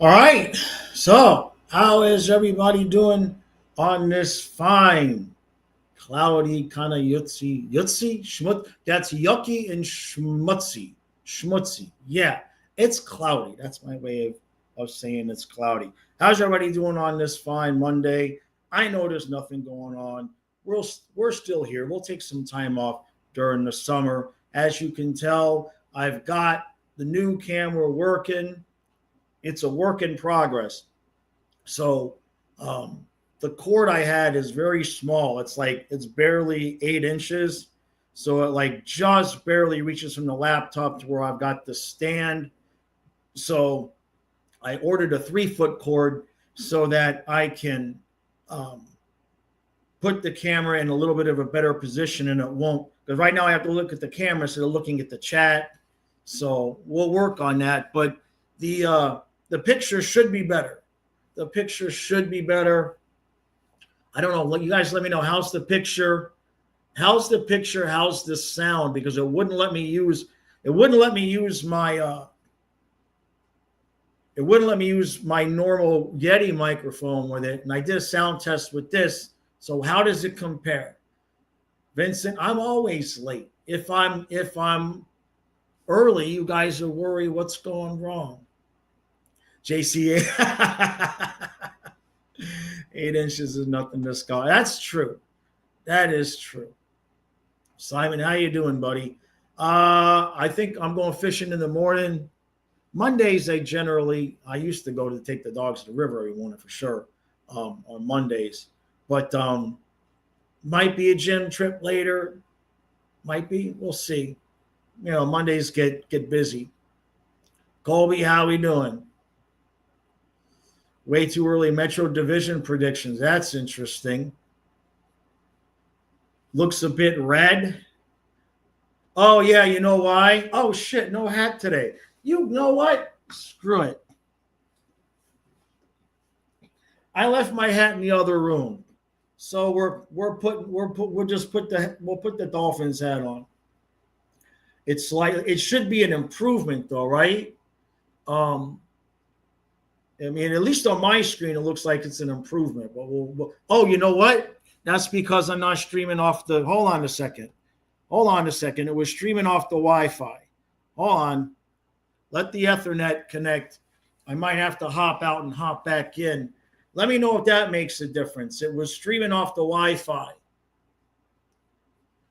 All right. So, how is everybody doing on this fine, cloudy, kind of yutzy, schmutz? That's yucky and schmutzy. Yeah, it's cloudy. That's my way of saying it's cloudy. How's everybody doing on this fine Monday? I know there's nothing going on. We're still here. We'll take some time off during the summer. As you can tell, I've got the new camera working. It's a work in progress. So the cord I had is very small. It's barely 8 inches. So it like just barely reaches from the laptop to where I've got the stand. So I ordered a 3 foot cord so that I can um, put the camera in a little bit of a better position and it won't. Because right now I have to look at the camera instead of looking at the chat. So we'll work on that. But the picture should be better. The picture should be better. I don't know. You guys let me know. How's the picture? How's the picture? How's the sound? Because it wouldn't let me use my it wouldn't let me use my normal Yeti microphone with it. And I did a sound test with this. So how does it compare? Vincent, I'm always late. If I'm early, you guys are worried what's going wrong. JCA. 8 inches is nothing to sky. That's true. That is true. Simon, how you doing, buddy? I think I'm going fishing in the morning. Mondays, I used to go to take the dogs to the river every morning for sure on Mondays. But might be a gym trip later. Might be. We'll see. Mondays get busy. Colby, how we doing? Way too early Metro Division predictions. That's interesting. Looks a bit red. Oh, yeah, you know why? Oh, shit, no hat today. You know what? Screw it. I left my hat in the other room. So we'll put the Dolphins hat on. It should be an improvement though, right? Um, I mean, at least on my screen, it looks like it's an improvement. But oh, you know what? That's because I'm not streaming off the. Hold on a second. Hold on a second. It was streaming off the Wi-Fi. Hold on. Let the Ethernet connect. I might have to hop out and hop back in. Let me know if that makes a difference. It was streaming off the Wi-Fi.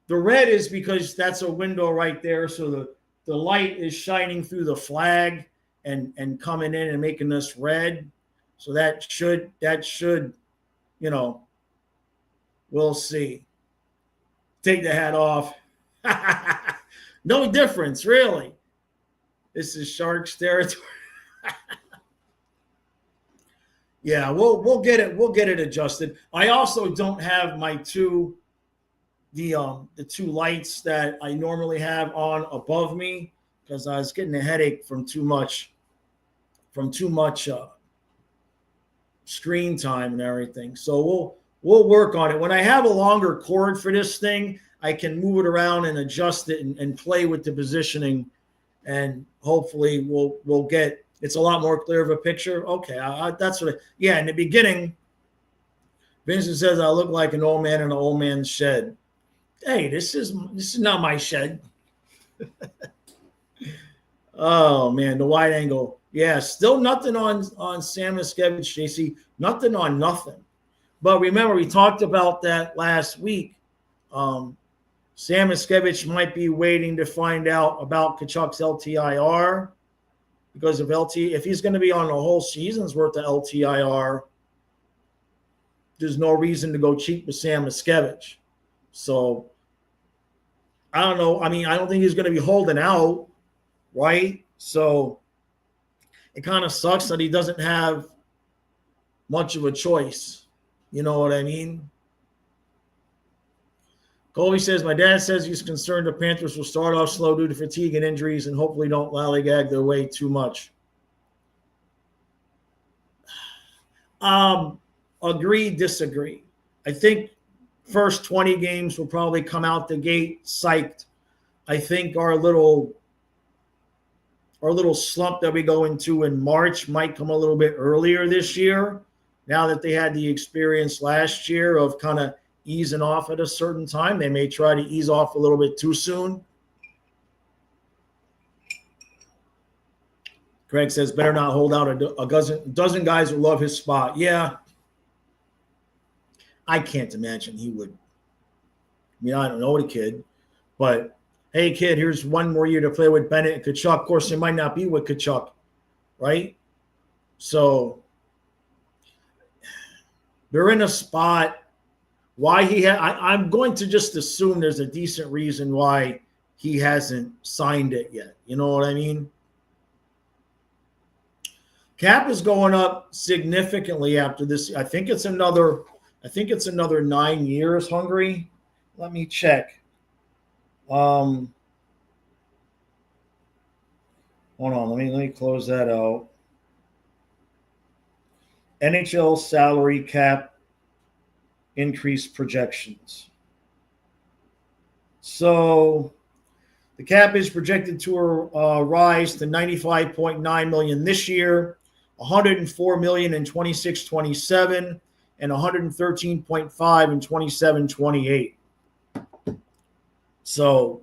The red is because that's a window right there. So the light is shining through the flag and coming in and making this red. So that should, we'll see. Take the hat off. No difference, really. This is Sharks territory. Yeah, we'll get it adjusted. I also don't have my the two lights that I normally have on above me because I was getting a headache from too much screen time and everything. So we'll work on it. When I have a longer cord for this thing, I can move it around and adjust it and play with the positioning, and hopefully we'll get it's a lot more clear of a picture. Okay, that's what. Yeah, in the beginning, Vincent says I look like an old man in an old man's shed. Hey, this is not my shed. Oh man, the wide angle. Yeah, still nothing on Sam Miskevich, JC. Nothing on nothing. But remember, we talked about that last week. Sam Miskevich might be waiting to find out about Kachuk's LTIR because of if he's going to be on a whole season's worth of LTIR, there's no reason to go cheap with Sam Miskevich. So I don't know. I mean, I don't think he's going to be holding out, right? So it kind of sucks that he doesn't have much of a choice. You know what I mean? Colby says, my dad says he's concerned the Panthers will start off slow due to fatigue and injuries and hopefully don't lollygag their way too much. Agree, disagree. I think first 20 games will probably come out the gate psyched. I think our little our little slump that we go into in March might come a little bit earlier this year. Now that they had the experience last year of kind of easing off at a certain time, they may try to ease off a little bit too soon. Craig says, better not hold out a dozen guys who love his spot. Yeah. I can't imagine he would. I mean, I don't know the kid, but hey, kid, here's one more year to play with Bennett and Tkachuk. Of course, it might not be with Tkachuk, right? So they're in a spot. Why he I'm going to just assume there's a decent reason why he hasn't signed it yet. You know what I mean? Cap is going up significantly after this. I think it's another 9 years, Hungary. Let me check. Hold on, let me close that out. NHL salary cap increase projections. So the cap is projected to rise to $95.9 million this year, $104 million in 26-27, and $113.5 in 27-28. So,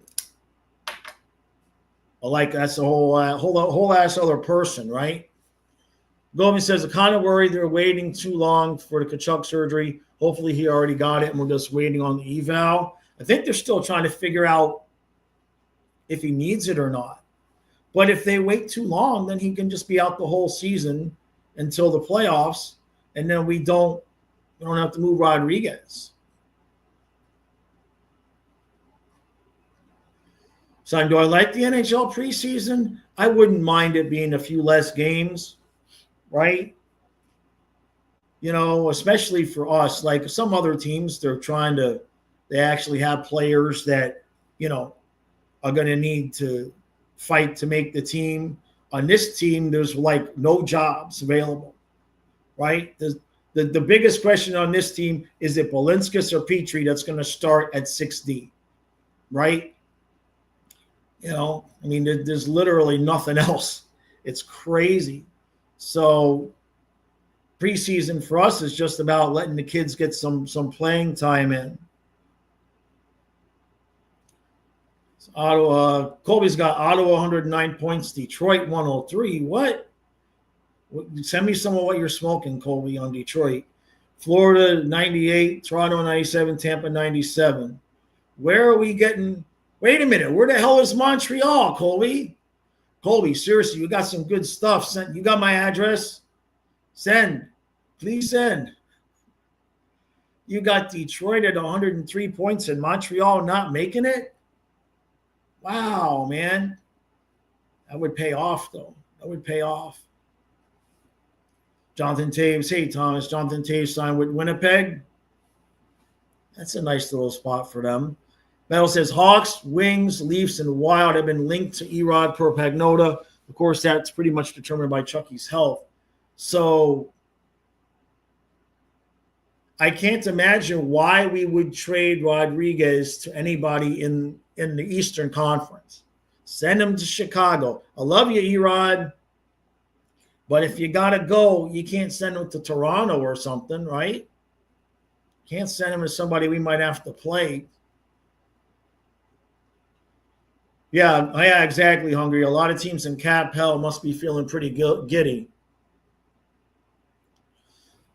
like that's a whole ass other person, right? Goldman says, I'm kind of worried they're waiting too long for the Tkachuk surgery. Hopefully he already got it and we're just waiting on the eval. I think they're still trying to figure out if he needs it or not. But if they wait too long, then he can just be out the whole season until the playoffs, and then we don't have to move Rodriguez. So do I like the NHL preseason? I wouldn't mind it being a few less games, right? You know, especially for us. Like some other teams, they actually have players that, you know, are going to need to fight to make the team. On this team, there's like no jobs available, right? The biggest question on this team is it Balinskis or Petrie that's going to start at 6D, right? You know, I mean, there's literally nothing else. It's crazy. So preseason for us is just about letting the kids get some playing time in. Ottawa, Colby's got Ottawa 109 points, Detroit 103. What? Send me some of what you're smoking, Colby, on Detroit. Florida 98, Toronto 97, Tampa 97. Where are we getting? Wait a minute. Where the hell is Montreal, Colby? Colby, seriously, you got some good stuff. You got my address? Send. Please send. You got Detroit at 103 points and Montreal not making it? Wow, man. That would pay off, though. That would pay off. Jonathan Taves. Hey, Thomas. Jonathan Taves signed with Winnipeg. That's a nice little spot for them. Metal says Hawks, Wings, Leafs, and Wild have been linked to Erod per Pagnota. Of course, that's pretty much determined by Chucky's health. So I can't imagine why we would trade Rodriguez to anybody in the Eastern Conference. Send him to Chicago. I love you, Erod. But if you got to go, you can't send him to Toronto or something, right? Can't send him to somebody we might have to play. Yeah, exactly, Hungry. A lot of teams in cap hell must be feeling pretty giddy.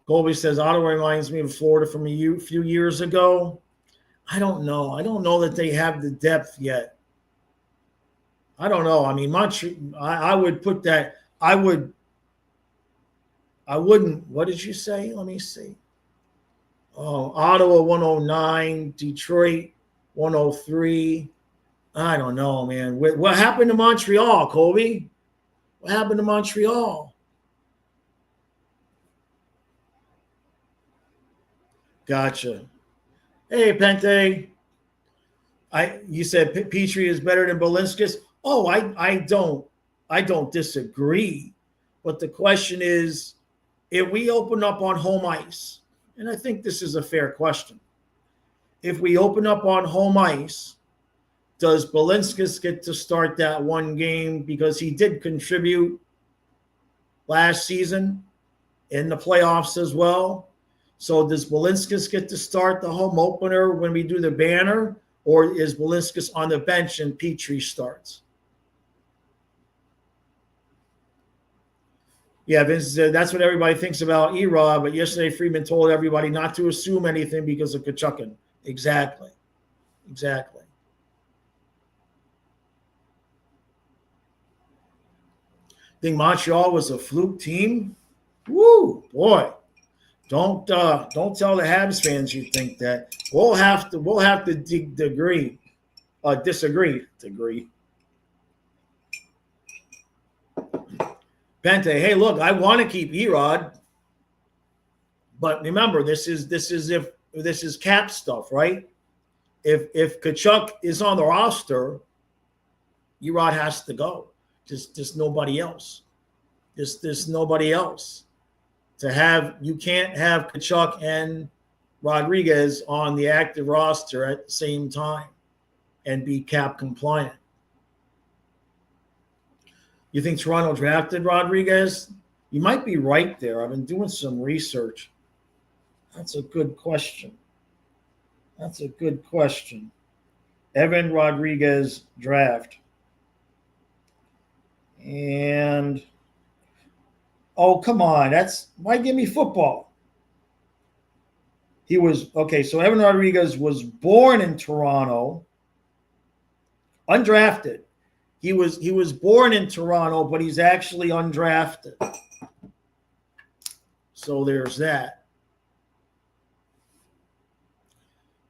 Colby says, Ottawa reminds me of Florida from a few years ago. I don't know. I don't know that they have the depth yet. I don't know. I mean, I would put that. I wouldn't. What did you say? Let me see. Oh, Ottawa 109, Detroit 103. I don't know, man. What happened to Montreal, Colby? What happened to Montreal? Gotcha. Hey, Pente. You said Petrie is better than Balinskis. Oh, I don't disagree. But the question is, if we open up on home ice, and I think this is a fair question. If we open up on home ice Does Balinskis get to start that one game because he did contribute last season in the playoffs as well? So does Balinskis get to start the home opener when we do the banner, or is Balinskis on the bench and Petrie starts? Yeah, Vince said that's what everybody thinks about Erod, but yesterday Friedman told everybody not to assume anything because of Kachukin. Exactly. Exactly. Think Montreal was a fluke team? Woo, boy. Don't tell the Habs fans you think that. We'll have to disagree. Pente, hey, look, I want to keep Erod, but remember, this is cap stuff, right? If Kachuk is on the roster, Erod has to go. Just nobody else. There's nobody else to have. You can't have Kachuk and Rodriguez on the active roster at the same time and be cap compliant. You think Toronto drafted Rodriguez? You might be right there. I've been doing some research. That's a good question. Evan Rodriguez draft. And, oh, come on. Why give me football? So Evan Rodriguez was born in Toronto, undrafted. He was born in Toronto, but he's actually undrafted. So there's that.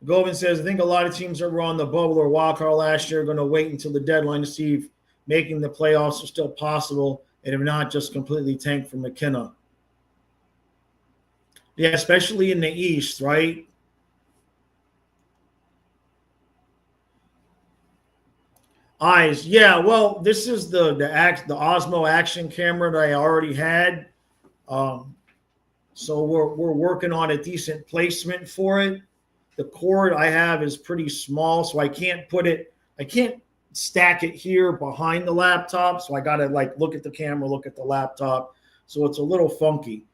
Govan says, I think a lot of teams that were on the bubble or wild card last year are going to wait until the deadline to see if making the playoffs is still possible, and if not, just completely tank for McKenna. Yeah, especially in the East, right? Eyes, yeah. Well, this is the Osmo action camera that I already had. So we're working on a decent placement for it. The cord I have is pretty small, so I can't stack it here behind the laptop. So I gotta look at the camera, look at the laptop. So it's a little funky.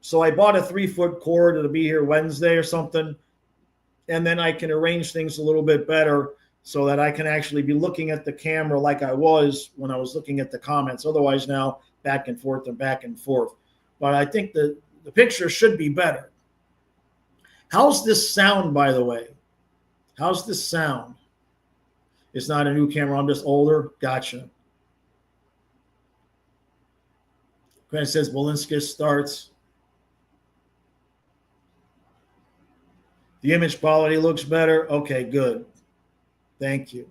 So I bought a 3-foot cord. It'll be here Wednesday or something, and then I can arrange things a little bit better so that I can actually be looking at the camera like I was when I was looking at the comments. Otherwise, now back and forth and back and forth. But I think the picture should be better. How's this sound, by the way? How's this sound? It's not a new camera. I'm just older. Gotcha. Grant says Balinskis starts. The image quality looks better. Okay, good. Thank you.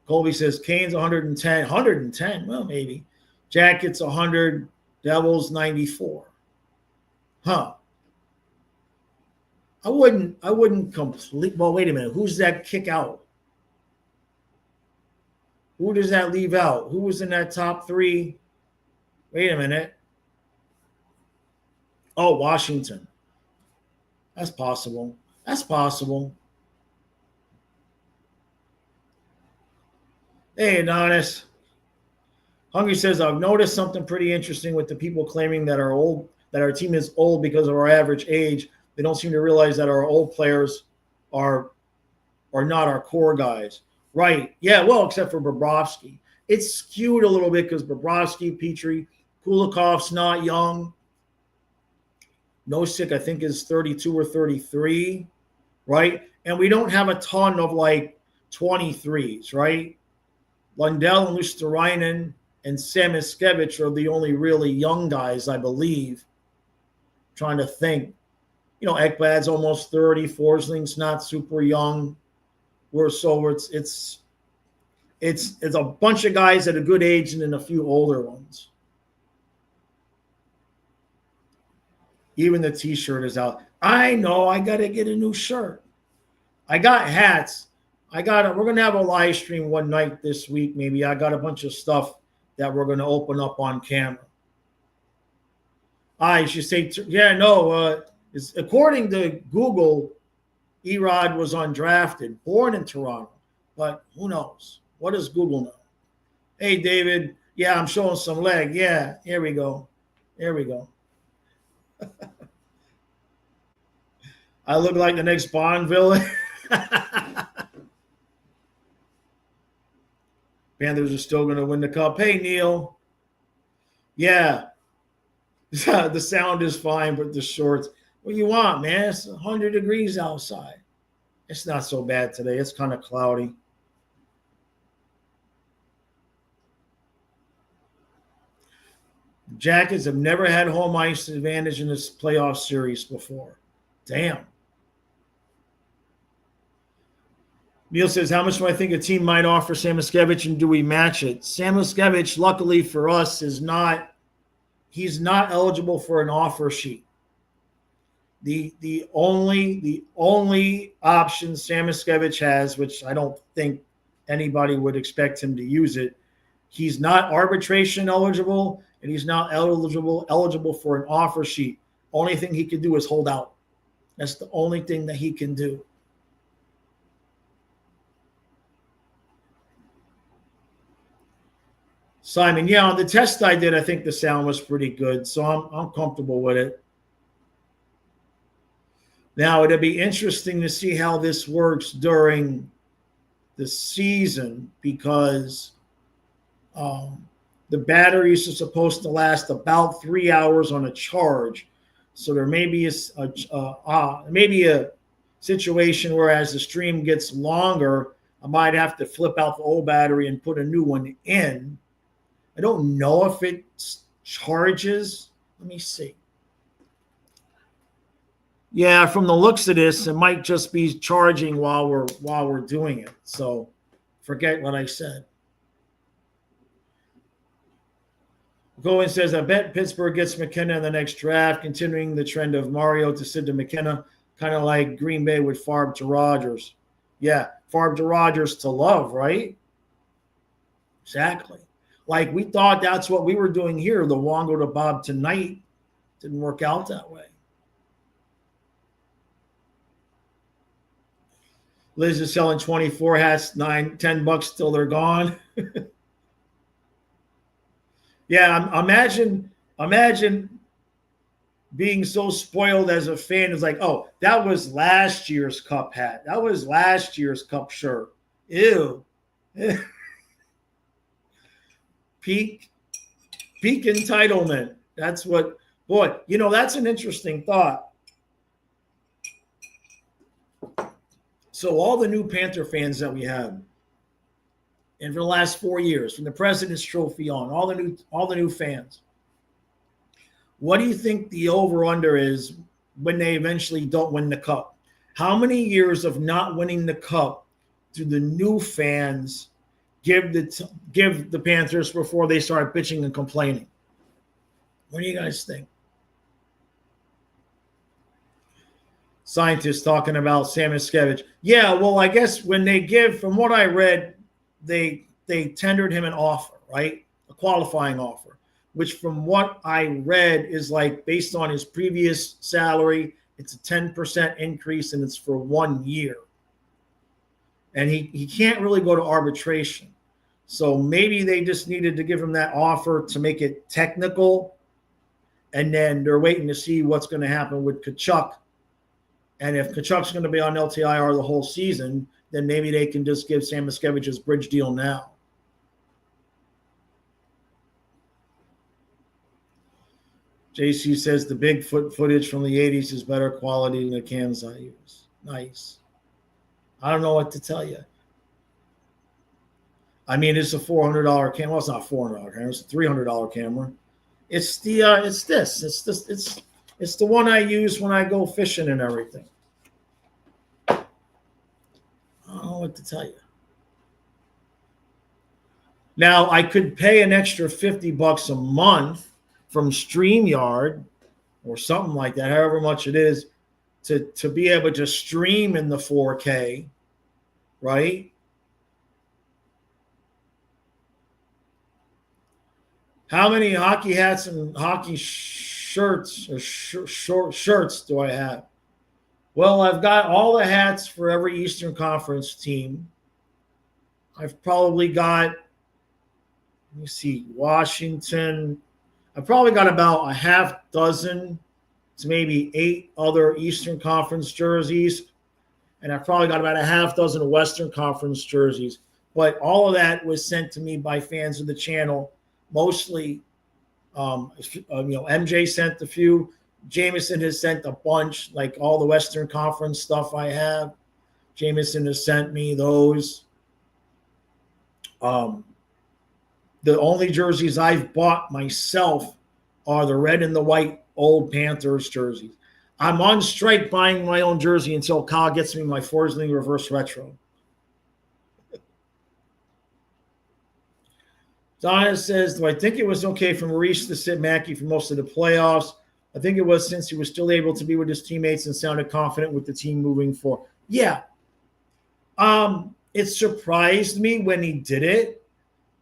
Colby says Canes 110. 110? Well, maybe. Jackets 100. Devils 94. Huh. I wouldn't complete. Well, wait a minute. Who's that kick out? Who does that leave out? Who was in that top 3? Wait a minute. Oh, Washington. That's possible. Hey, Adonis. Hungry says, I've noticed something pretty interesting with the people claiming that our team is old because of our average age. They don't seem to realize that our old players are not our core guys. Right. Yeah, well, except for Bobrovsky. It's skewed a little bit because Bobrovsky, Petrie, Kulikov's not young. Nosek, I think, is 32 or 33, right? And we don't have a ton of 23s, right? Lundell and Luosterainen and Samiskevich are the only really young guys, I believe. Trying to think. Ekblad's almost 30. Forsling's not super young. It's a bunch of guys at a good age and then a few older ones. Even the T-shirt is out. I know. I got to get a new shirt. I got hats. We're going to have a live stream one night this week, maybe. I got a bunch of stuff that we're going to open up on camera. I should say, according to Google, Erod was undrafted, born in Toronto. but who knows? What does Google know? Hey, David. Yeah, I'm showing some leg. Yeah, here we go. Here we go. I look like the next Bond villain. Panthers are still going to win the cup. Hey, Neil. Yeah, the sound is fine, but the shorts. What do you want, man? It's 100 degrees outside. It's not so bad today. It's kind of cloudy. Jackets have never had home ice advantage in this playoff series before. Damn. Neil says, how much do I think a team might offer Samoskevich, and do we match it? Samoskevich, luckily for us, he's not eligible for an offer sheet. The only option Samoskevich has, which I don't think anybody would expect him to use it, he's not arbitration eligible, and he's not eligible for an offer sheet. Only thing he can do is hold out. That's the only thing that he can do. Simon, yeah, on the test I did, I think the sound was pretty good, so I'm comfortable with it. Now, it'll be interesting to see how this works during the season, because the batteries are supposed to last about 3 hours on a charge. So there may be a situation where, as the stream gets longer, I might have to flip out the old battery and put a new one in. I don't know if it charges. Let me see. Yeah, from the looks of this, it might just be charging while we're doing it. So forget what I said. Cohen says, I bet Pittsburgh gets McKenna in the next draft, continuing the trend of Mario to Sid to McKenna, kind of like Green Bay with Favre to Rodgers. Yeah, Favre to Rodgers to Love, right? Exactly. Like, we thought that's what we were doing here. The Wongo to Bob tonight didn't work out that way. Liz is selling 24 hats, $10 till they're gone. Yeah, imagine being so spoiled as a fan. It's like, oh, that was last year's cup hat. That was last year's cup shirt. Ew. Peak entitlement. That's what, boy, that's an interesting thought. So all the new Panther fans that we have, and for the last 4 years, from the President's Trophy on, all the new fans, what do you think the over-under is when they eventually don't win the cup? How many years of not winning the cup do the new fans give the Panthers before they start bitching and complaining? What do you guys think? Scientists talking about Samoskevich. Yeah, well, I guess when they give, from what I read, they tendered him an offer, right? A qualifying offer, which from what I read is like, based on his previous salary, it's a 10% increase, and it's for 1 year. And he can't really go to arbitration. So maybe they just needed to give him that offer to make it technical. And then they're waiting to see what's going to happen with Tkachuk. And if Kachuk's going to be on LTIR the whole season, then maybe they can just give Samoskevich his bridge deal now. JC says the Bigfoot footage from the 80s is better quality than the cams I use. Nice. I don't know what to tell you. I mean, it's a $400 camera. Well, it's not $400 camera. It's a $300 camera. It's the one I use when I go fishing and everything. I don't know what to tell you. Now, I could pay an extra $50 a month from StreamYard or something like that, however much it is, to be able to stream in the 4K, right? How many hockey hats and hockey shirts or shirts do I have? Well, I've got all the hats for every Eastern Conference team. I've probably got, let me see, Washington. I've probably got about a half dozen to maybe 8 other Eastern Conference jerseys. And I've probably got about a half dozen Western Conference jerseys. But all of that was sent to me by fans of the channel. Mostly, MJ sent a few. Jameson has sent a bunch, like all the Western Conference stuff I have. Jameson has sent me those. The only jerseys I've bought myself are the red and the white old Panthers jerseys. I'm on strike buying my own jersey until Kyle gets me my Forsling reverse retro. Donna says, do I think it was okay for Maurice to sit Mackey for most of the playoffs? I think it was, since he was still able to be with his teammates and sounded confident with the team moving forward. Yeah. It surprised me when he did it,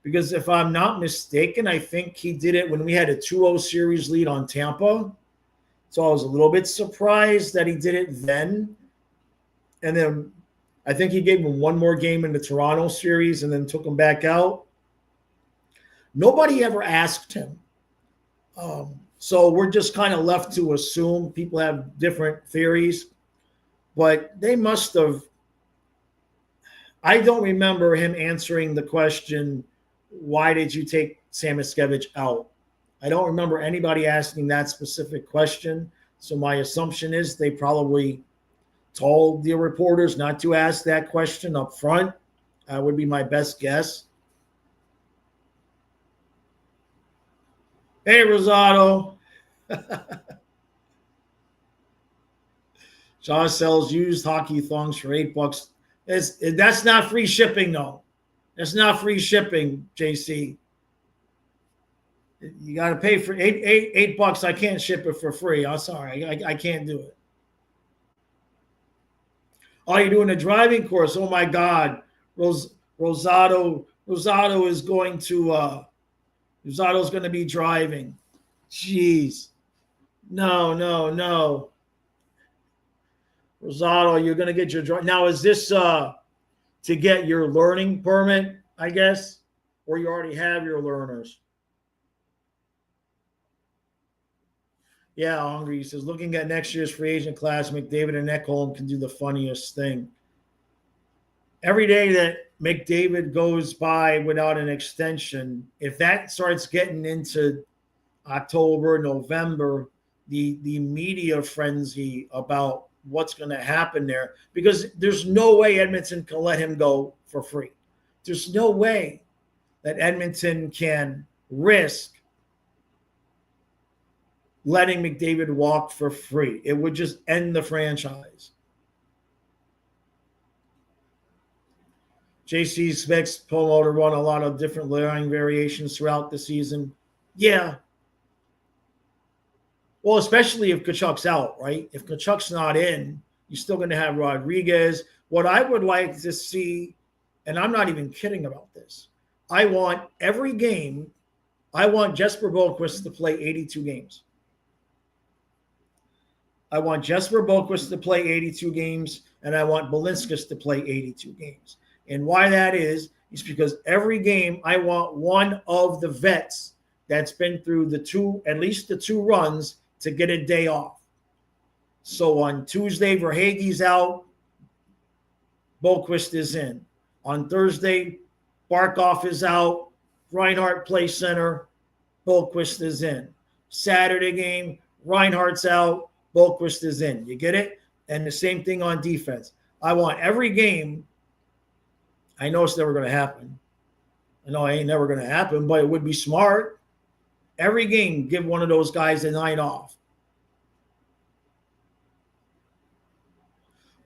because if I'm not mistaken, I think he did it when we had a 2-0 series lead on Tampa. So I was a little bit surprised that he did it then. And then I think he gave him one more game in the Toronto series and then took him back out. Nobody ever asked him. So we're just kind of left to assume. People have different theories. But they must have. I don't remember him answering the question, why did you take Samoskevich out? I don't remember anybody asking that specific question. So my assumption is they probably told the reporters not to ask that question up front. Would be my best guess. Hey, Rosado. Shaw sells used hockey thongs for $8. That's not free shipping, though. That's not free shipping, JC. You got to pay for $8. I can't ship it for free. I'm sorry. I can't do it. Oh, you're doing a driving course. Oh, my God. Rosado is going to Rosado's going to be driving. Jeez. No. Rosado, you're going to get your drive. Now, is this to get your learning permit, I guess, or you already have your learners? Yeah, Hungry. He says, looking at next year's free agent class, McDavid and Ekholm can do the funniest thing. Every day that McDavid goes by without an extension, if that starts getting into October, November, the media frenzy about what's going to happen there, because there's no way Edmonton can let him go for free. There's no way that Edmonton can risk letting McDavid walk for free. It would just end the franchise. JC expects Pomo to run a lot of different line variations throughout the season. Yeah. Well, especially if Tkachuk's out, right? If Tkachuk's not in, you're still going to have Rodriguez. What I would like to see, and I'm not even kidding about this, I want every game, I want Jesper Boqvist to play 82 games. I want Jesper Boqvist to play 82 games, and I want Balinskis to play 82 games. And why that is because every game I want one of the vets that's been through at least the two runs to get a day off. So on Tuesday, Verhaeghe's out, Boqvist is in. On Thursday, Barkov is out, Reinhart plays center, Boqvist is in. Saturday game, Reinhart's out, Boqvist is in. You get it? And the same thing on defense. I want every game. I know it's never going to happen. I know it ain't never going to happen, but it would be smart. Every game, give one of those guys a night off.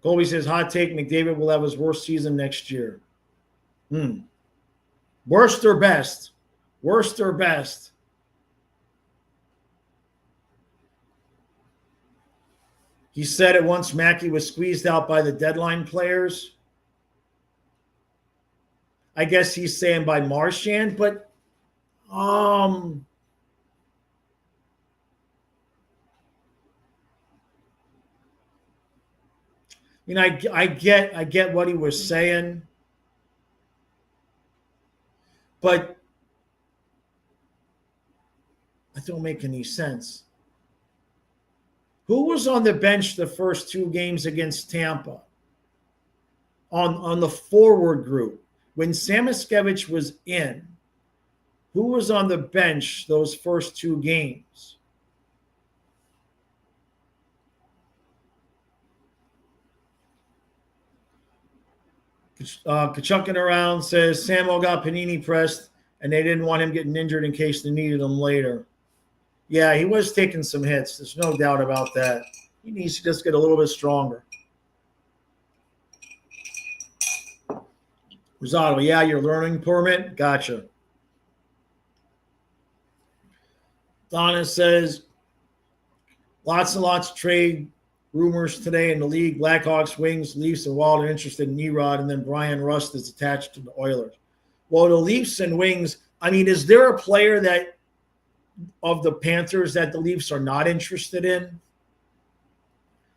Colby says, hot take, McDavid will have his worst season next year. Worst or best? Worst or best? He said it once, Mackey was squeezed out by the deadline players. I guess he's saying by Marchand, but I get what he was saying. But that don't make any sense. Who was on the bench the first 2 games against Tampa on the forward group? When Samoskevich was in, who was on the bench those first 2 games? Kachucking around says Samo got panini pressed and they didn't want him getting injured in case they needed him later. Yeah, he was taking some hits. There's no doubt about that. He needs to just get a little bit stronger. Rosado, yeah, your learning permit? Gotcha. Donna says, lots and lots of trade rumors today in the league. Blackhawks, Wings, Leafs, and Wild are interested in Erod, and then Brian Rust is attached to the Oilers. Well, the Leafs and Wings, I mean, is there a player that of the Panthers that the Leafs are not interested in?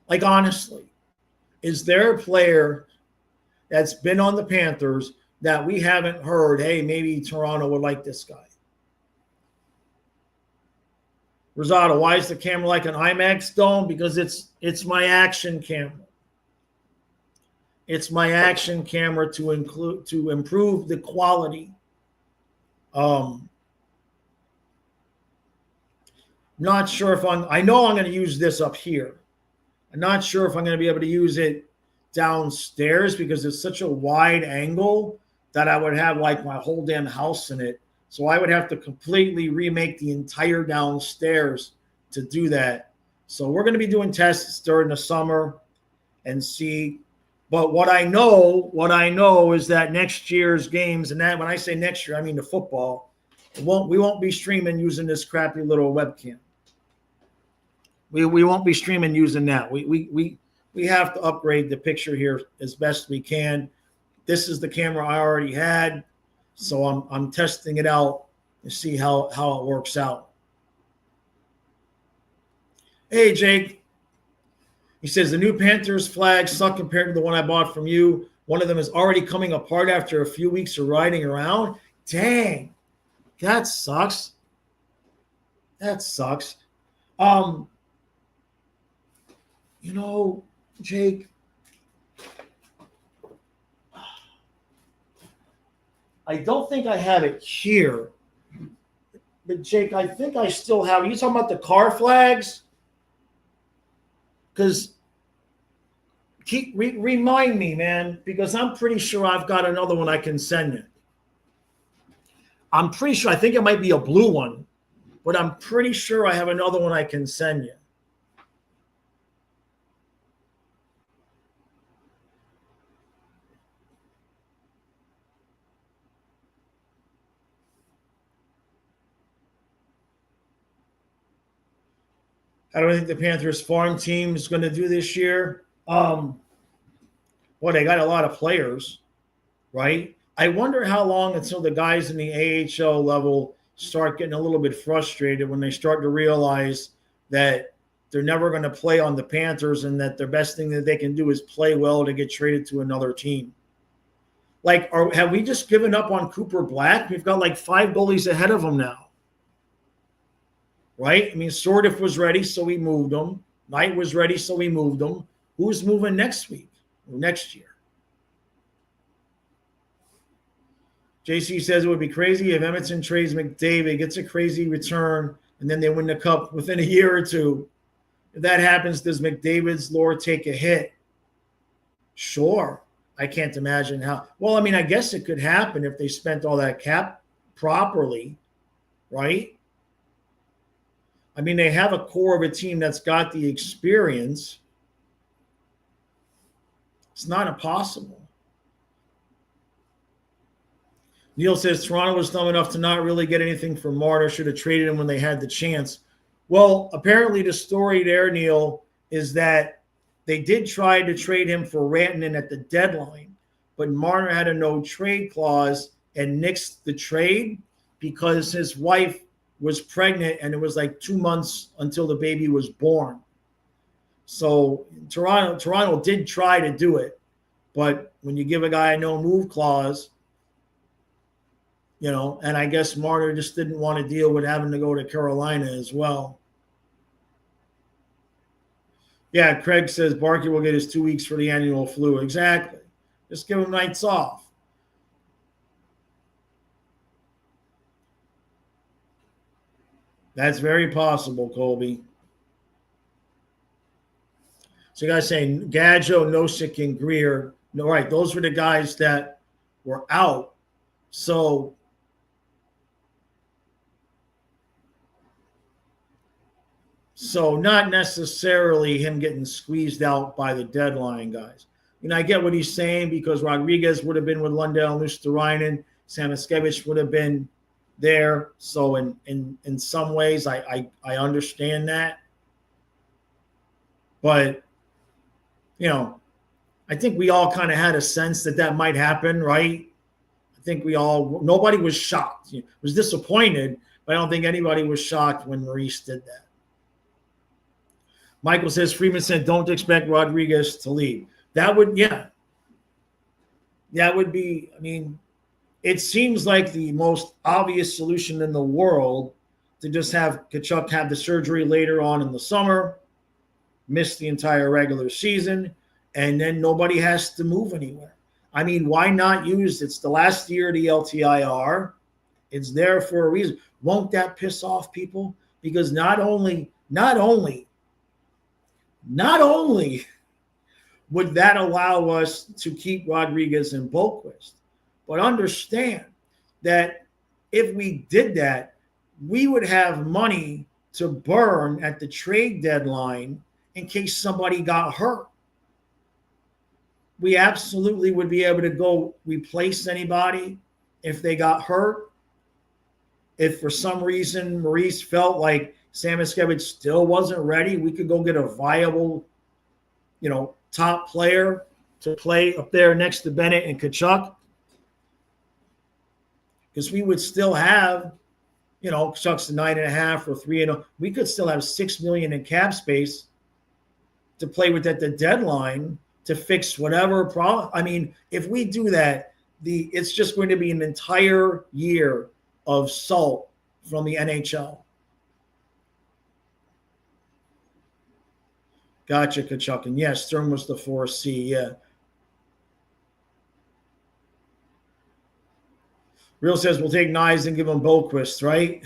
Like, honestly, is there a player that's been on the Panthers that we haven't heard, hey, maybe Toronto would like this guy? Rosado, why is the camera like an IMAX dome? Because it's my action camera. It's my action camera to improve the quality. Not sure if I know I'm going to use this up here. I'm not sure if I'm going to be able to use it downstairs because it's such a wide angle that I would have like my whole damn house in it. So I would have to completely remake the entire downstairs to do that. So we're going to be doing tests during the summer and see. But what I know is that next year's games, and that when I say next year, I mean the football, we won't be streaming using this crappy little webcam. We won't be streaming using that. We have to upgrade the picture here as best we can. This is the camera I already had, so I'm testing it out to see how it works out. Hey, Jake. He says the new Panthers flags suck compared to the one I bought from you. One of them is already coming apart after a few weeks of riding around. Dang, that sucks. That sucks. You know, Jake, I don't think I have it here. But, Jake, I think I still have. Are you talking about the car flags? Because remind me, man, because I'm pretty sure I've got another one I can send you. I'm pretty sure. I think it might be a blue one, but I'm pretty sure I have another one I can send you. How do I think the Panthers farm team is going to do this year? Well, they got a lot of players, right? I wonder how long until the guys in the AHL level start getting a little bit frustrated when they start to realize that they're never going to play on the Panthers and that the best thing that they can do is play well to get traded to another team. Like, have we just given up on Cooper Black? We've got like 5 goalies ahead of him now. Right? I mean, Sordiff was ready, so we moved him. Knight was ready, so we moved him. Who's moving next week or next year? JC says it would be crazy if Edmonton trades McDavid, gets a crazy return, and then they win the cup within a year or two. If that happens, does McDavid's lore take a hit? Sure. I can't imagine how. Well, I mean, I guess it could happen if they spent all that cap properly, right? I mean, they have a core of a team that's got the experience. It's not impossible. Neil says Toronto was dumb enough to not really get anything from Marner. Should have traded him when they had the chance. Well, apparently the story there, Neil, is that they did try to trade him for Rantanen at the deadline, but Marner had a no-trade clause and nixed the trade because his wife was pregnant and it was like 2 months until the baby was born. So Toronto did try to do it, but when you give a guy a no-move clause, and I guess Marner just didn't want to deal with having to go to Carolina as well. Yeah, Craig says Barkey will get his 2 weeks for the annual flu. Exactly. Just give him nights off. That's very possible, Colby. So you guys saying Gadjo, Nosek, and Greer. No, right. Those were the guys that were out. So not necessarily him getting squeezed out by the deadline guys. I get what he's saying because Rodriguez would have been with Lundell and Luosterainen. Samoskevich would have been there. So in some ways, I understand that. But, I think we all kind of had a sense that might happen, right? I think nobody was shocked. Was disappointed, but I don't think anybody was shocked when Maurice did that. Michael says, Freeman said, don't expect Rodriguez to leave. That would be, it seems like the most obvious solution in the world to just have Tkachuk have the surgery later on in the summer, miss the entire regular season, and then nobody has to move anywhere. Why not it's the last year of the LTIR. It's there for a reason. Won't that piss off people? Because not only would that allow us to keep Rodriguez and Boqvist, but understand that if we did that, we would have money to burn at the trade deadline in case somebody got hurt. We absolutely would be able to go replace anybody if they got hurt. If for some reason Maurice felt like Samoskevich still wasn't ready, we could go get a viable, top player to play up there next to Bennett and Tkachuk. Because we would still have, Tkachuk's 9.5 or 3. We could still have $6 million in cap space to play with at the deadline to fix whatever problem. If we do that, it's just going to be an entire year of salt from the NHL. Gotcha, Tkachuk. And yes, Stern was the 4C, yeah. Real says we'll take Knives and give them Boqvist, right?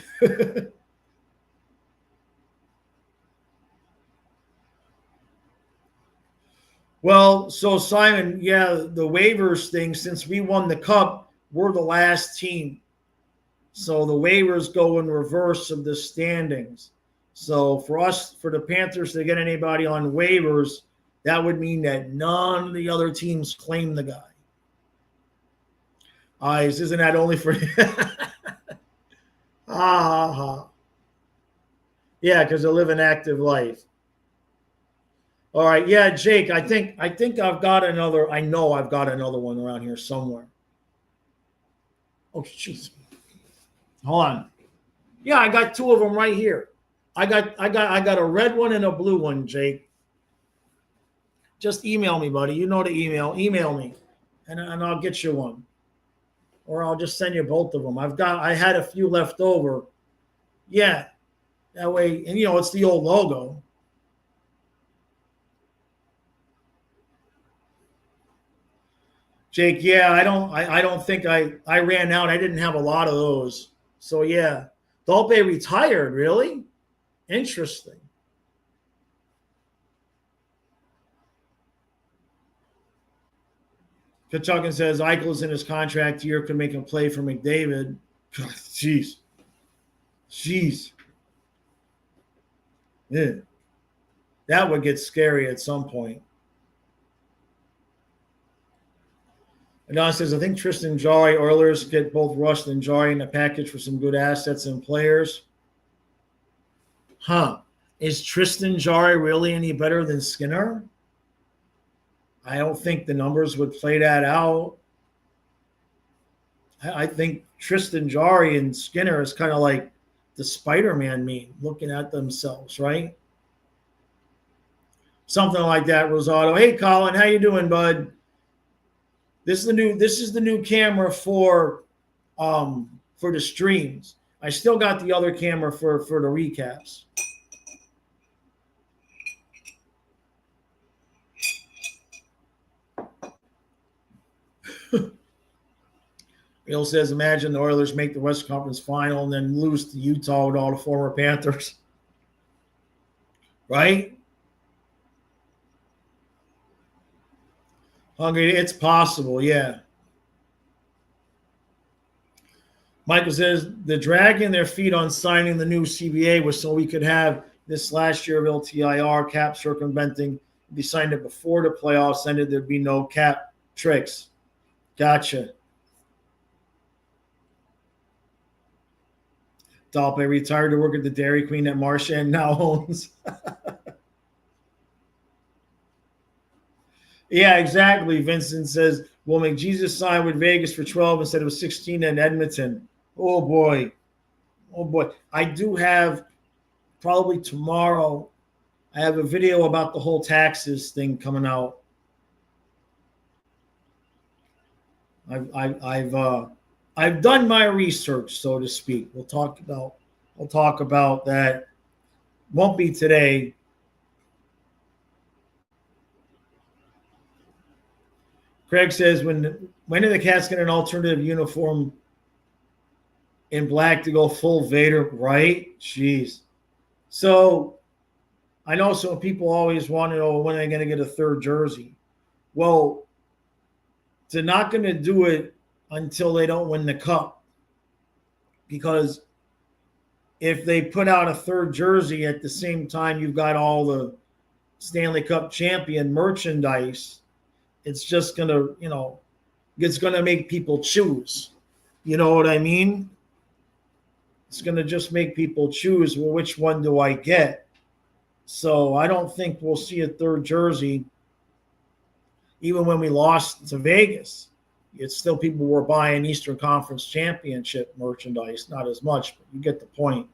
Well, so Simon, yeah, the waivers thing, since we won the cup, we're the last team. So the waivers go in reverse of the standings. So for the Panthers to get anybody on waivers, that would mean that none of the other teams claim the guy. Isn't that only for Yeah, because they live an active life. All right, yeah, Jake, I think I've got another. I know I've got another one around here somewhere. Oh, jeez. Hold on. Yeah, I got two of them right here. I got a red one and a blue one, Jake. Just email me, buddy. You know the email. Email me, and I'll get you one, or I'll just send you both of them. I had a few left over. Yeah, that way, and it's the old logo. Jake, yeah, I don't think I ran out. I didn't have a lot of those. So yeah, Dolpe retired. Really interesting. Kachukin says Eichel's in his contract year could make him play for McDavid. God, jeez. Yeah. That would get scary at some point. And Don says, I think Tristan Jarry, Oilers get both Rust and Jarry in the package for some good assets and players. Is Tristan Jarry really any better than Skinner? I don't think the numbers would play that out. I think Tristan Jarry and Skinner is kind of like the Spider-Man meme, looking at themselves, right? Something like that, Rosado. Hey, Colin, how you doing, bud? This is the new camera for for the streams. I still got the other camera for the recaps. Bill says, imagine the Oilers make the Western Conference Final and then lose to Utah with all the former Panthers. Right? Hungry, it's possible, yeah. Michael says, the dragging their feet on signing the new CBA was so we could have this last year of LTIR cap circumventing. If we signed it before the playoffs ended, there'd be no cap tricks. Gotcha. Dalpe retired to work at the Dairy Queen that Marchand now owns. Yeah, exactly. Vincent says, we'll make Jesus sign with Vegas for 12 instead of 16 in Edmonton. Oh, boy. Oh, boy. I do have, probably tomorrow, I have a video about the whole taxes thing coming out. I've done my research, so to speak. We'll talk about that. Won't be today. Craig says, when did the Cats get an alternative uniform in black to go full Vader? Right? Jeez. So I know some people always want to know when they're going to get a third jersey. Well, they're not going to do it until they don't win the cup. Because if they put out a third jersey at the same time you've got all the Stanley Cup champion merchandise, it's just going to, it's going to make people choose. You know what I mean? It's going to just make people choose, well, which one do I get? So I don't think we'll see a third jersey. Even when we lost to Vegas, it's still people were buying Eastern Conference Championship merchandise, not as much, but you get the point.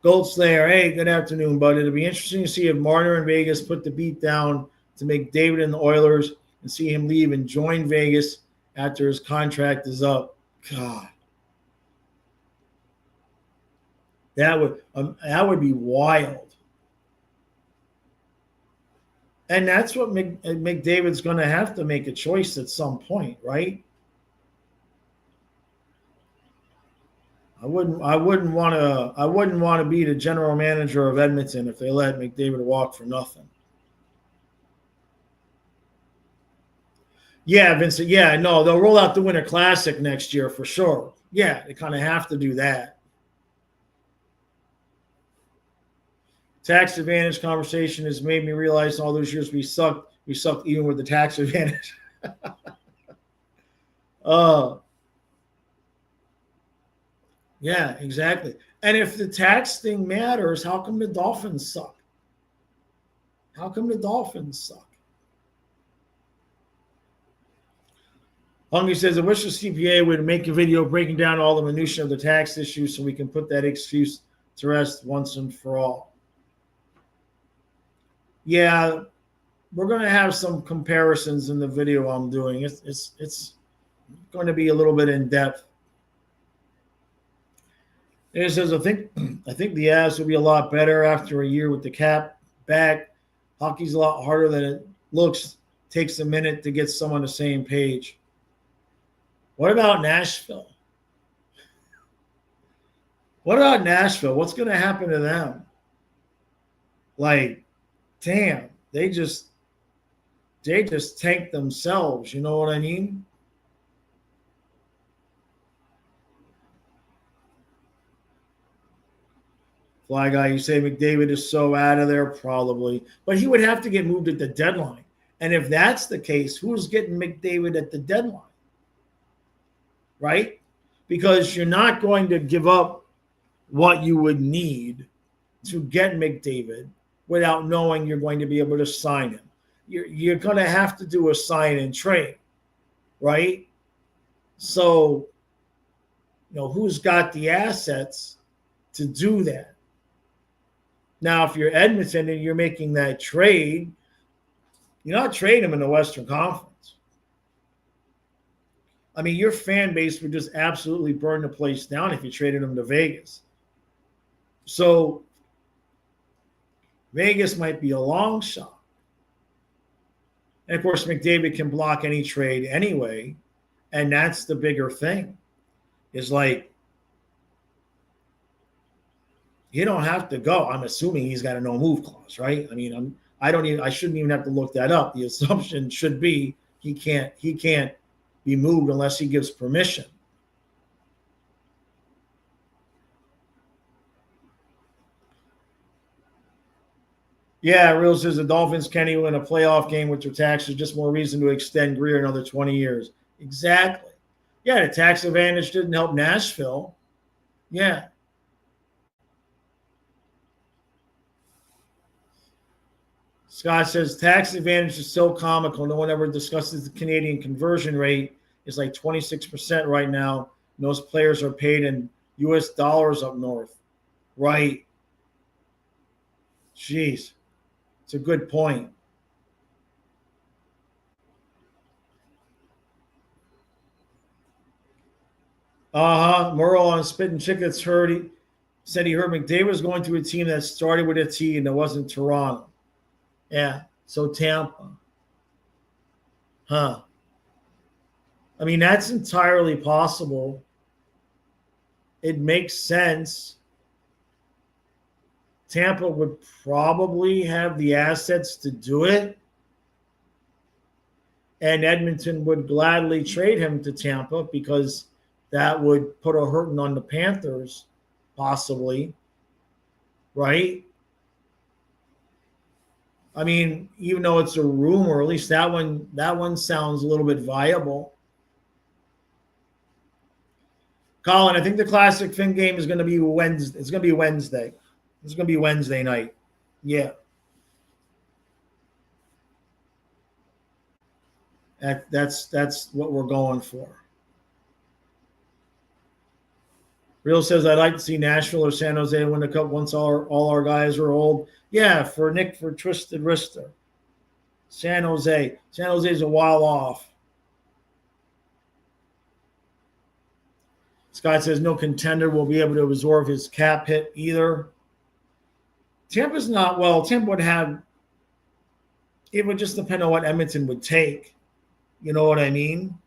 Goldslayer, hey, good afternoon, bud. It'll be interesting to see if Marner and Vegas put the beat down to McDavid and the Oilers and see him leave and join Vegas after his contract is up. God. That would be wild. And that's what McDavid's going to have to make a choice at some point, right? I wouldn't want to be the general manager of Edmonton if they let McDavid walk for nothing. Yeah, Vincent. Yeah, no, they'll roll out the Winter Classic next year for sure. Yeah, they kind of have to do that. Tax advantage conversation has made me realize all those years we sucked. We sucked even with the tax advantage. Yeah, exactly. And if the tax thing matters, how come the Dolphins suck? How come the Dolphins suck? Hungry says, I wish the CPA would make a video breaking down all the minutiae of the tax issue so we can put that excuse to rest once and for all. Yeah, we're going to have some comparisons in the video I'm doing. It's going to be a little bit in depth. And it says, I think the Avs will be a lot better after a year with the cap back. Hockey's a lot harder than it looks. Takes a minute to get someone on the same page. What about Nashville? What about Nashville? What's going to happen to them? Like, damn, they just tanked themselves. You know what I mean? Fly guy, you say McDavid is so out of there? Probably. But he would have to get moved at the deadline. And if that's the case, who's getting McDavid at the deadline? Right? Because you're not going to give up what you would need to get McDavid without knowing you're going to be able to sign him. You're going to have to do a sign and trade, right? So, who's got the assets to do that? Now, if you're Edmonton and you're making that trade, you're not trading him in the Western Conference. I mean, your fan base would just absolutely burn the place down if you traded him to Vegas. So Vegas might be a long shot. And of course, McDavid can block any trade anyway. And that's the bigger thing. Is like, you don't have to go. I'm assuming he's got a no move clause, right? I mean, I shouldn't even have to look that up. The assumption should be he can't be moved unless he gives permission. Yeah, Real says the Dolphins can't even win a playoff game with their taxes. Just more reason to extend Greer another 20 years. Exactly. Yeah, the tax advantage didn't help Nashville. Yeah. Scott says tax advantage is so comical. No one ever discusses the Canadian conversion rate. It's like 26% right now. Most players are paid in U.S. dollars up north. Right. Jeez. It's a good point. Merle on Spitting Chicklets said he heard McDavid was going to a team that started with a T and it wasn't Toronto. Yeah. So Tampa. Huh. I mean, that's entirely possible. It makes sense. Tampa would probably have the assets to do it. And Edmonton would gladly trade him to Tampa because that would put a hurting on the Panthers, possibly. Right? I mean, even though it's a rumor, at least that one sounds a little bit viable. Colin, I think the Classic Fin game is going to be Wednesday. It's going to be Wednesday. It's going to be Wednesday night. Yeah. That's what we're going for. Real says, I'd like to see Nashville or San Jose win the cup once all our guys are old. Yeah, for Twisted Wrister. San Jose. San Jose's a while off. Scott says no contender will be able to absorb his cap hit either. Tampa's not, well, Tampa would have, it would just depend on what Edmonton would take. You know what I mean?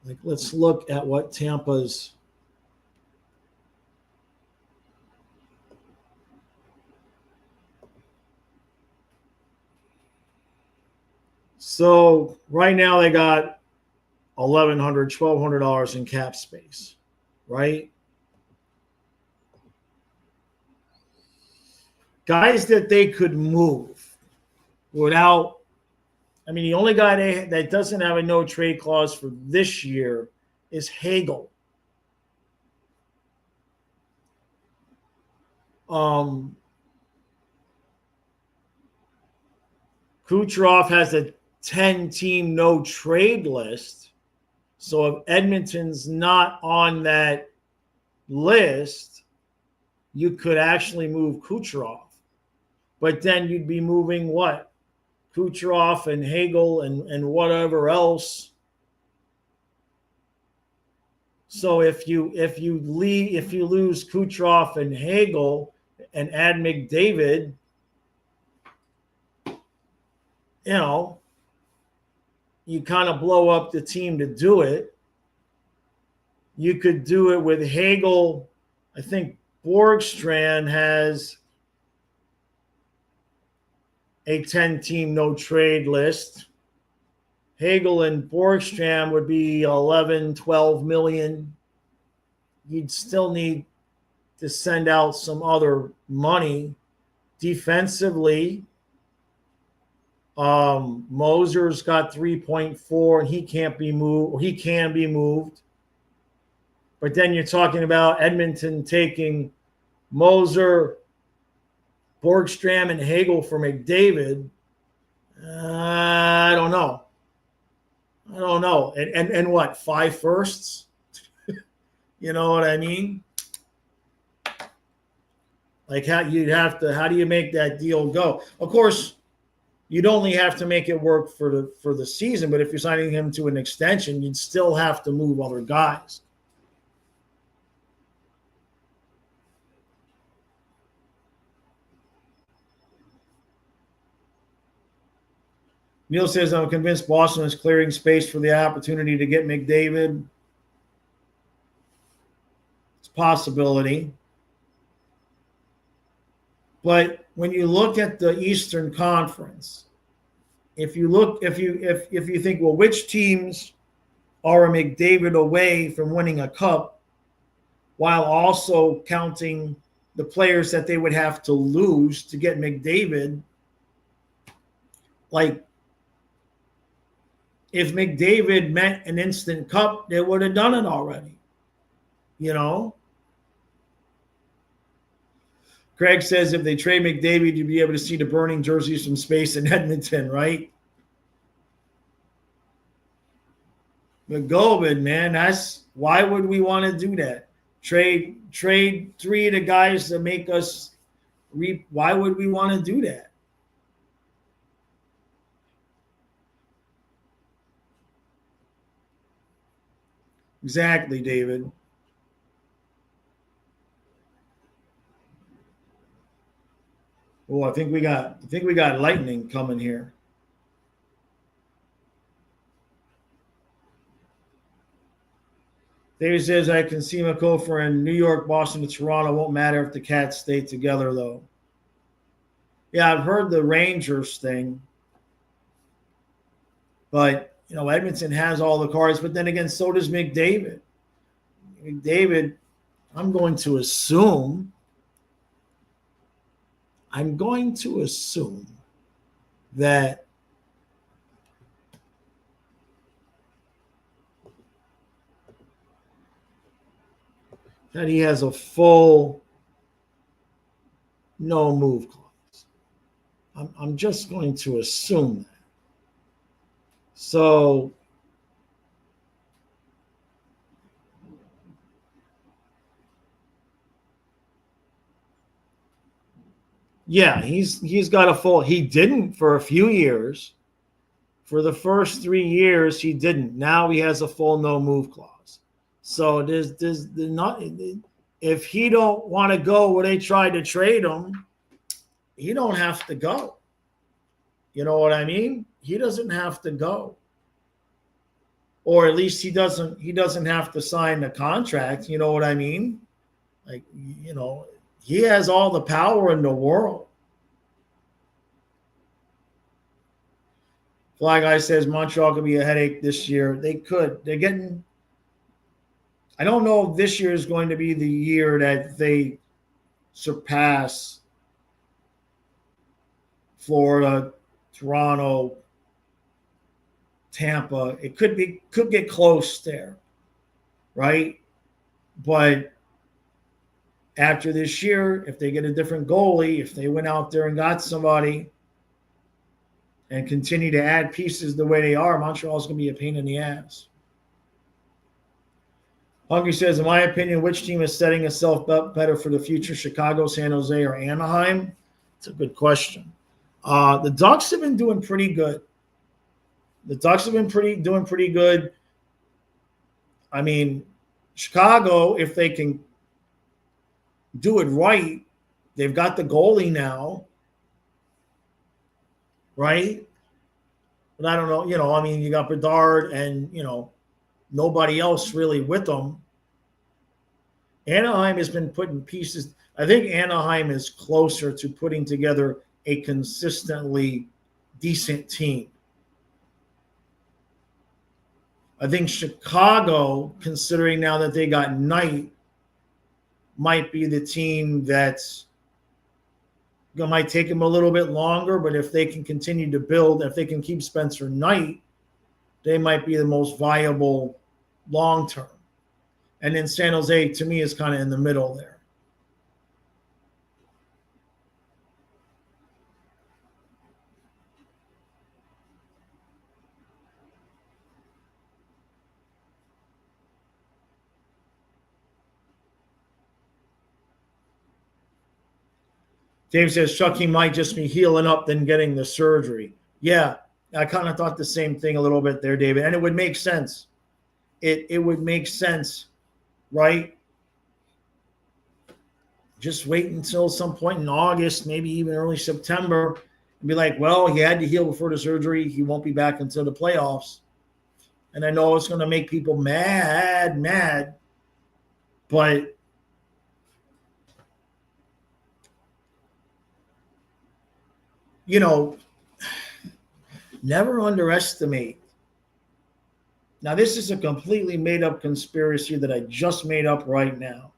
Like, let's look at what Tampa's. So right now they got $1,100, $1,200 in cap space, right? Guys that they could move without. I mean, the only guy that doesn't have a no trade clause for this year is Hagel. Kucherov has a 10-team no trade list. So if Edmonton's not on that list, you could actually move Kucherov. But then you'd be moving what? Kucherov and Hagel and whatever else. So if you lose Kucherov and Hagel and add McDavid, you know, you kind of blow up the team to do it. You could do it with Hagel. I think Borgstrand has a 10-team no-trade list. Hagel and Borgstrand would be 11, 12 million. You'd still need to send out some other money. Defensively, Moser's got 3.4 and he can't be moved, or he can be moved. But then you're talking about Edmonton taking Moser, Borgstrom, and Hagel for McDavid. I don't know. And what, 5 firsts? You know what I mean? Like how do you make that deal go? Of course, you'd only have to make it work for the season. But if you're signing him to an extension, you'd still have to move other guys. Neil says, I'm convinced Boston is clearing space for the opportunity to get McDavid. It's a possibility. But when you look at the Eastern Conference, if you think, well, which teams are a McDavid away from winning a cup, while also counting the players that they would have to lose to get McDavid, like, if McDavid meant an instant cup, they would have done it already. You know? Craig says if they trade McDavid, you'd be able to see the burning jerseys from space in Edmonton, right? McGovan, man, why would we want to do that? Trade 3 of the guys that make us reap. Why would we want to do that? Exactly, David. Oh, I think we got lightning coming here. David says I can see McCofer in New York, Boston, and Toronto. Won't matter if the Cats stay together, though. Yeah, I've heard the Rangers thing, but Edmonton has all the cards. But then again, so does McDavid. McDavid, I'm going to assume that he has a full no move clause. I'm just going to assume that. So yeah, he's got a full. He didn't for a few years. For the first 3 years, he didn't. Now he has a full no move clause. So there's not. If he don't want to go where they tried to trade him, he don't have to go. You know what I mean? He doesn't have to go, or at least he doesn't have to sign the contract. You know what I mean? Like, he has all the power in the world. Fly Guy says Montreal could be a headache this year. They could. They're getting. I don't know if this year is going to be the year that they surpass Florida, Toronto, Tampa. It could get close there, right? But after this year, if they get a different goalie, if they went out there and got somebody and continue to add pieces the way they are, Montreal's going to be a pain in the ass. Hungry says, in my opinion, which team is setting itself up better for the future, Chicago, San Jose, or Anaheim? It's a good question. The Ducks have been doing pretty good. Doing pretty good. I mean, Chicago, if they can do it right, they've got the goalie now, right? But I don't know. I mean, you got Bedard and, nobody else really with them. Anaheim has been putting pieces. I think Anaheim is closer to putting together a consistently decent team. I think Chicago, considering now that they got Knight, might be the team that's might take them a little bit longer, but if they can continue to build, if they can keep Spencer Knight, they might be the most viable long term. And then San Jose, to me, is kind of in the middle there. Dave says Chucky might just be healing up than getting the surgery. Yeah, I kind of thought the same thing a little bit there, David, and it would make sense. It would make sense, right? Just wait until some point in August, maybe even early September, and be like, well, he had to heal before the surgery. He won't be back until the playoffs. And I know it's going to make people mad, but never underestimate. Now, this is a completely made up conspiracy that I just made up right now.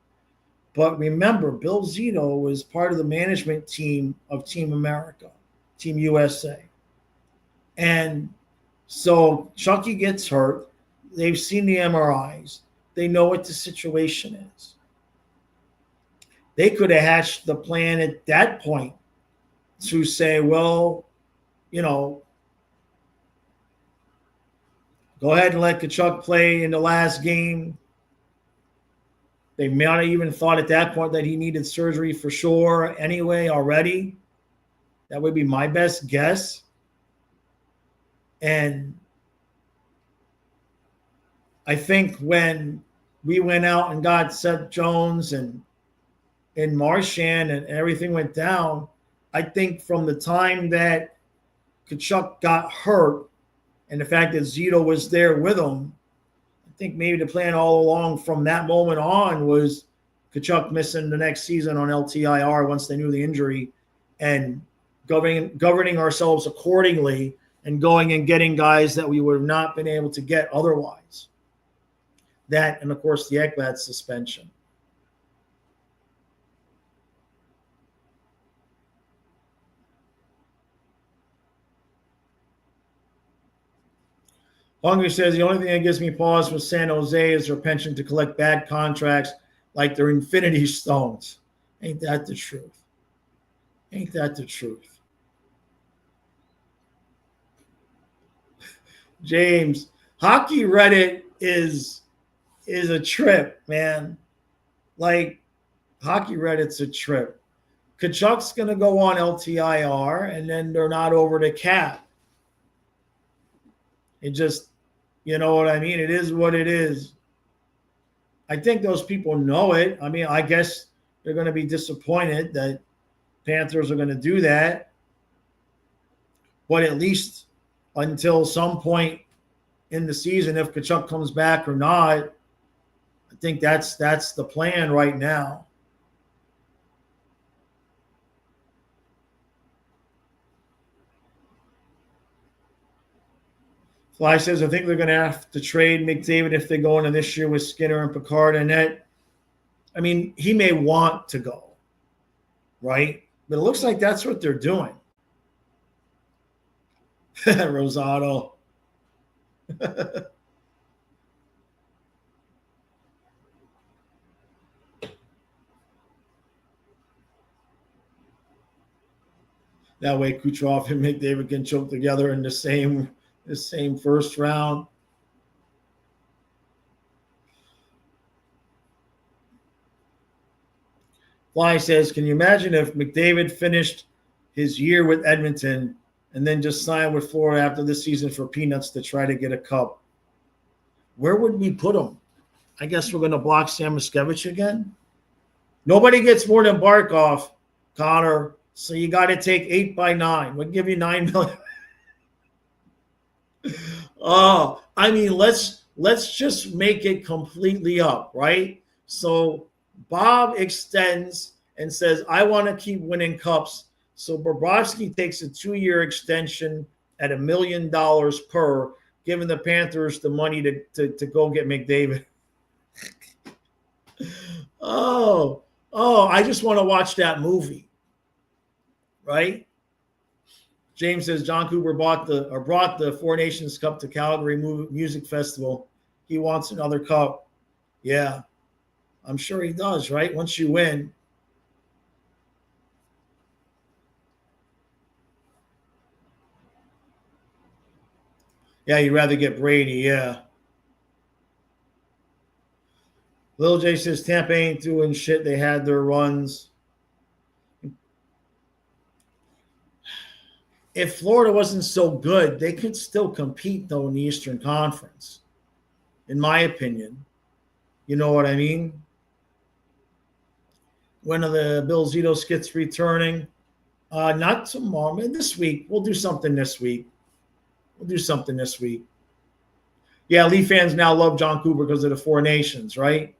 But remember, Bill Zito was part of the management team of Team America, Team USA. And so Chucky gets hurt. They've seen the MRIs. They know what the situation is. They could have hatched the plan at that point to say, well, go ahead and let Tkachuk play in the last game. They may not have even thought at that point that he needed surgery for sure anyway already. That would be my best guess. And I think when we went out and got Seth Jones and Marchand and everything went down, I think from the time that Tkachuk got hurt and the fact that Zito was there with him, I think maybe the plan all along from that moment on was Tkachuk missing the next season on LTIR once they knew the injury, and governing ourselves accordingly and going and getting guys that we would have not been able to get otherwise. That, and of course, the Ekblad suspension. Hungry says, the only thing that gives me pause with San Jose is their penchant to collect bad contracts like they're infinity stones. Ain't that the truth? Ain't that the truth? James, hockey Reddit is a trip, man. Like, hockey Reddit's a trip. Tkachuk's going to go on LTIR, and then they're not over the cap. It just, you know what I mean? It is what it is. I think those people know it. I mean, I guess they're going to be disappointed that Panthers are going to do that. But at least until some point in the season, if Tkachuk comes back or not, I think that's the plan right now. Fly says, I think they're going to have to trade McDavid if they go into this year with Skinner and Picard. And that, I mean, he may want to go, right? But it looks like that's what they're doing. Rosado. That way Kucherov and McDavid can choke together in the same first round. Fly says, can you imagine if McDavid finished his year with Edmonton and then just signed with Florida after this season for peanuts to try to get a cup? Where would we put him? I guess we're going to block Sam Miskevich again. Nobody gets more than Barkov, Connor. So you got to take 8 by 9. We'll give you $9 million. Oh, I mean, let's just make it completely up, right? So Bob extends and says, I want to keep winning cups. So Bobrovsky takes a 2-year extension at $1 million per, giving the Panthers the money to go get McDavid. Oh, I just want to watch that movie, right? James says John Cooper brought the Four Nations Cup to Calgary Music Festival. He wants another cup. Yeah, I'm sure he does, right? Once you win. Yeah, you'd rather get Brady, yeah. Lil J says Tampa ain't doing shit. They had their runs. if Florida wasn't so good, they could still compete, though, in the Eastern Conference, in my opinion. You know what I mean? When are the Bill Zito skits returning? Not tomorrow, man, this week. We'll do something this week. Yeah, Leaf fans now love John Cooper because of the Four Nations, right?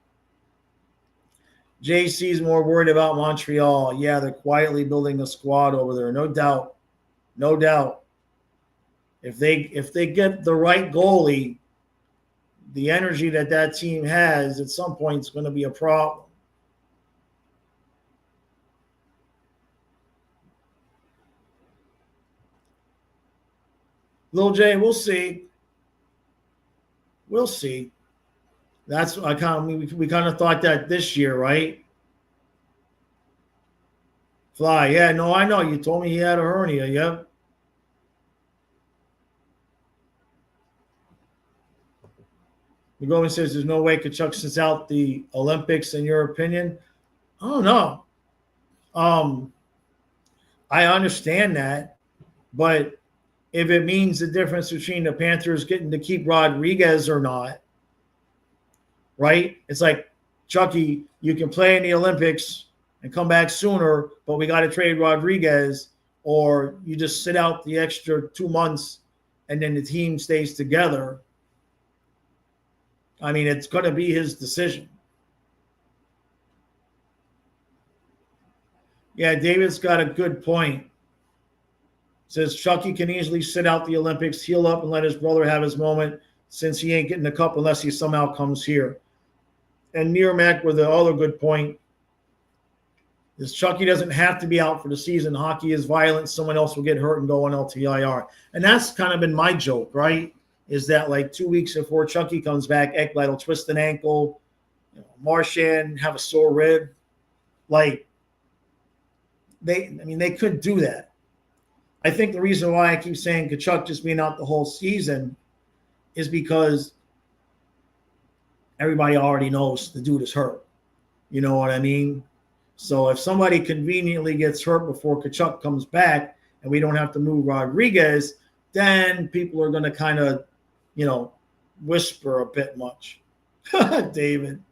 JC's more worried about Montreal. Yeah, they're quietly building a squad over there. No doubt. No doubt. If they get the right goalie, the energy that team has at some point is going to be a problem. Lil J, we'll see. We'll see. That's we kind of thought that this year, right? Fly, yeah, no, I know. You told me he had a hernia, yeah. McGovern says there's no way Kachuk sits out the Olympics, in your opinion. I don't know. I understand that, but if it means the difference between the Panthers getting to keep Rodriguez or not, right? It's like, Chucky, you can play in the Olympics and come back sooner, but we got to trade Rodriguez, or you just sit out the extra 2 months and then the team stays together. I mean, it's going to be his decision. Yeah, David's got a good point. Says Chucky can easily sit out the Olympics, heal up, and let his brother have his moment, since he ain't getting the cup unless he somehow comes here. And Near Mac with the other good point is Chucky doesn't have to be out for the season. Hockey is violent. Someone else will get hurt and go on LTIR. And that's kind of been my joke, right? Is that like 2 weeks before Chucky comes back, Ekblad will twist an ankle, Marchand have a sore rib. Like, they could do that. I think the reason why I keep saying Kachuk just being out the whole season is because everybody already knows the dude is hurt. You know what I mean? So if somebody conveniently gets hurt before Kachuk comes back and we don't have to move Rodriguez, then people are going to kind of, whisper a bit much. David.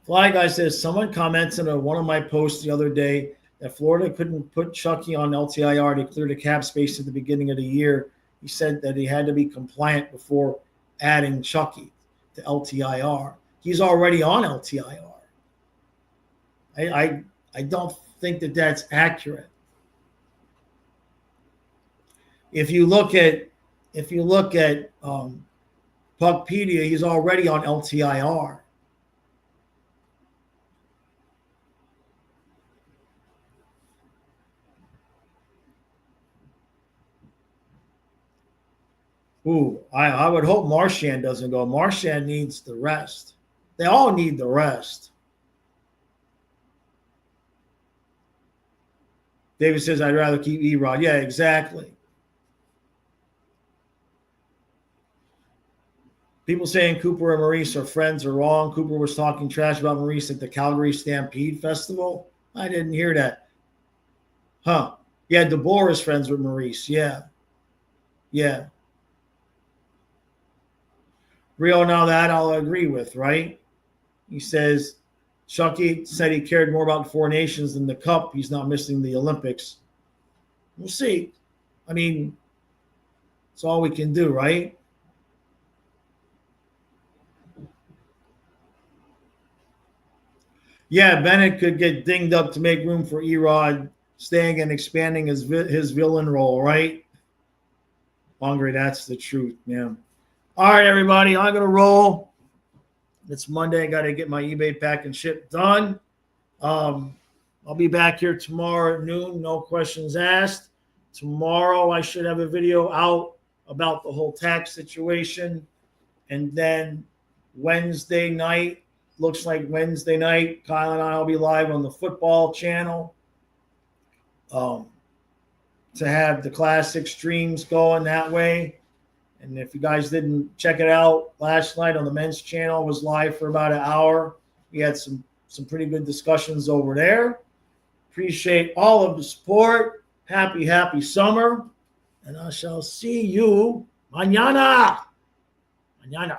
Fly Guy says, someone commented on one of my posts the other day that Florida couldn't put Chucky on LTIR to clear the cap space at the beginning of the year. He said that he had to be compliant before adding Chucky to LTIR. He's already on LTIR. I don't think that that's accurate. If you look at Puckpedia, he's already on LTIR. Ooh, I would hope Marchand doesn't go. Marchand needs the rest. They all need the rest. David says, I'd rather keep Erod. Yeah, exactly. People saying Cooper and Maurice are friends are wrong. Cooper was talking trash about Maurice at the Calgary Stampede Festival. I didn't hear that. Huh. Yeah, DeBoer is friends with Maurice. Yeah. Rio, now that I'll agree with, right? He says, Chucky said he cared more about the Four Nations than the Cup. He's not missing the Olympics. We'll see. I mean, it's all we can do, right? Yeah, Bennett could get dinged up to make room for Erod staying and expanding his villain role, right? Hungry, that's the truth, man. All right, everybody, I'm going to roll. It's Monday. I got to get my eBay pack and ship done. I'll be back here tomorrow at noon. No questions asked. Tomorrow, I should have a video out about the whole tax situation. And then Wednesday night, looks like Wednesday night, Kyle and I will be live on the football channel to have the classic streams going that way. And if you guys didn't check it out, last night on the men's channel was live for about an hour. We had some some pretty good discussions over there. Appreciate all of the support. Happy summer. And I shall see you mañana. Mañana.